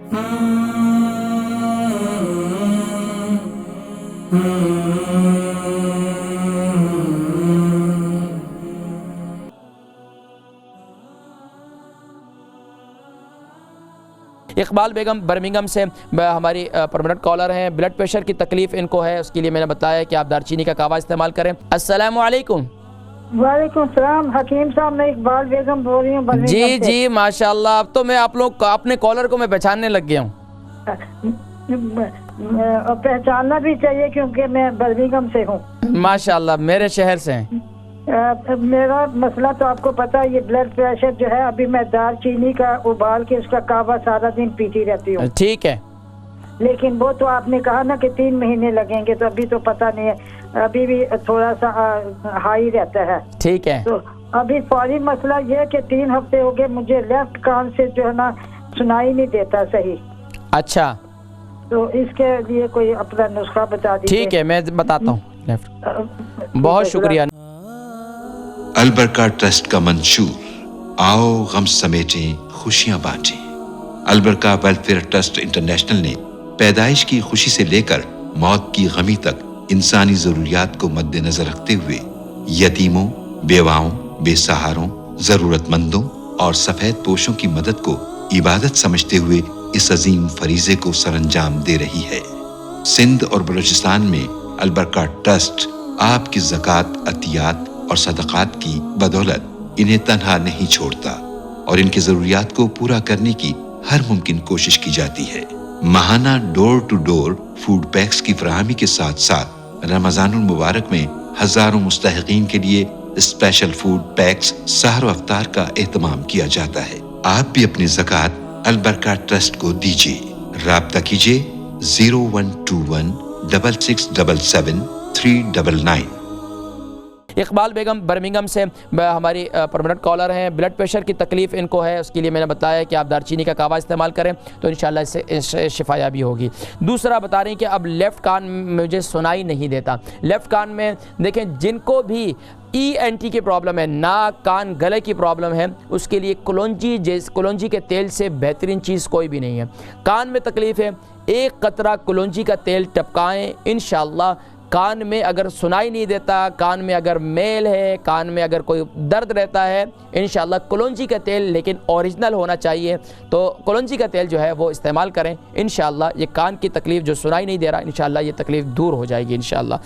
इकबाल बेगम Birmingham से हमारी permanent collar हैं। ब्लड प्रेशर की तकलीफ़ इनको है, उसके लिए मैंने बताया कि आप दारचीनी का कहवा इस्तेमाल करें। अस्सलामु अलैकुम। वालेकुम सलाम हकीम साहब, मैं इकबाल बेगम बोल रही हूँ। जी जी माशाल्लाह, अब तो मैं आप लोग अपने कॉलर को मैं पहचानने लग गया हूँ। पहचानना भी चाहिए क्योंकि मैं बर्मिंघम से हूँ। माशाल्लाह, मेरे शहर से हैं। मेरा मसला तो आपको पता है, ये ब्लड प्रेशर जो है, अभी मैं दालचीनी का उबाल के उसका कहवा सारा दिन पीती रहती हूँ। ठीक है, लेकिन वो तो आपने कहा ना कि 3 महीने लगेंगे, तो अभी तो पता नहीं है, अभी भी थोड़ा सा हाई रहता है। ठीक है, तो अभी फौरी मसला ये है कि 3 हफ्ते हो गए मुझे लेफ्ट कान से जो है ना सुनाई नहीं देता सही। अच्छा, तो इसके लिए कोई अपना नुस्खा बता दीजिए। ठीक है, मैं बताता हूँ। बहुत शुक्रिया। अलबरका ट्रस्ट का मंशूर, आओ गम समेटें खुशियां बांटें। अलबरका वेलफेयर ट्रस्ट इंटरनेशनल ने पैदाइश की खुशी से लेकर मौत की गमी तक इंसानी जरूरियात को मद्देनजर रखते हुए यतीमों, बेवाओं, बेसहारों, जरूरतमंदों और सफेद पोशों की मदद को इबादत समझते हुए इस अजीम फरीजे को सरअंजाम दे रही है। सिंध और बलूचिस्तान में अलबरका ट्रस्ट आपकी ज़कात, अतियात और सदक़ात की बदौलत इन्हें तन्हा नहीं छोड़ता और इनकी ज़रूरियात को पूरा करने की हर मुमकिन कोशिश की जाती है। माहाना door to door food packs की फराहमी के साथ साथ रमज़ानुल मुबारक में हजारों मुस्तहिकीन के लिए स्पेशल फूड पैक्स सहर व अफ्तार का एहतमाम किया जाता है। आप भी अपनी ज़कात अलबरका ट्रस्ट को दीजिए। राब्ता कीजिए 0121 6677 399। इकबाल बेगम बर्मिंघम से हमारी परमानेंट कॉलर हैं। ब्लड प्रेशर की तकलीफ़ इनको है, उसके लिए मैंने बताया कि आप दारचीनी का कहवा इस्तेमाल करें तो इंशाल्लाह इससे शिफायाबी होगी। दूसरा बता रही हैं कि अब लेफ़्ट कान में मुझे सुनाई नहीं देता। लेफ़्ट कान में देखें, जिनको भी ENT की प्रॉब्लम है, नाक कान गले की प्रॉब्लम है, उसके लिए कलौंजी के तेल से बेहतरीन चीज़ कोई भी नहीं है। कान में तकलीफ़ है, 1 कतरा कलौंजी का तेल टपकाएँ, इंशाल्लाह कान में अगर सुनाई नहीं देता, कान में अगर मेल है, कान में अगर कोई दर्द रहता है, इंशाल्लाह कलौंजी का तेल, लेकिन ओरिजिनल होना चाहिए, तो कलौंजी का तेल जो है वो इस्तेमाल करें। इंशाल्लाह ये कान की तकलीफ़ जो सुनाई नहीं दे रहा, इंशाल्लाह ये तकलीफ़ दूर हो जाएगी इंशाल्लाह।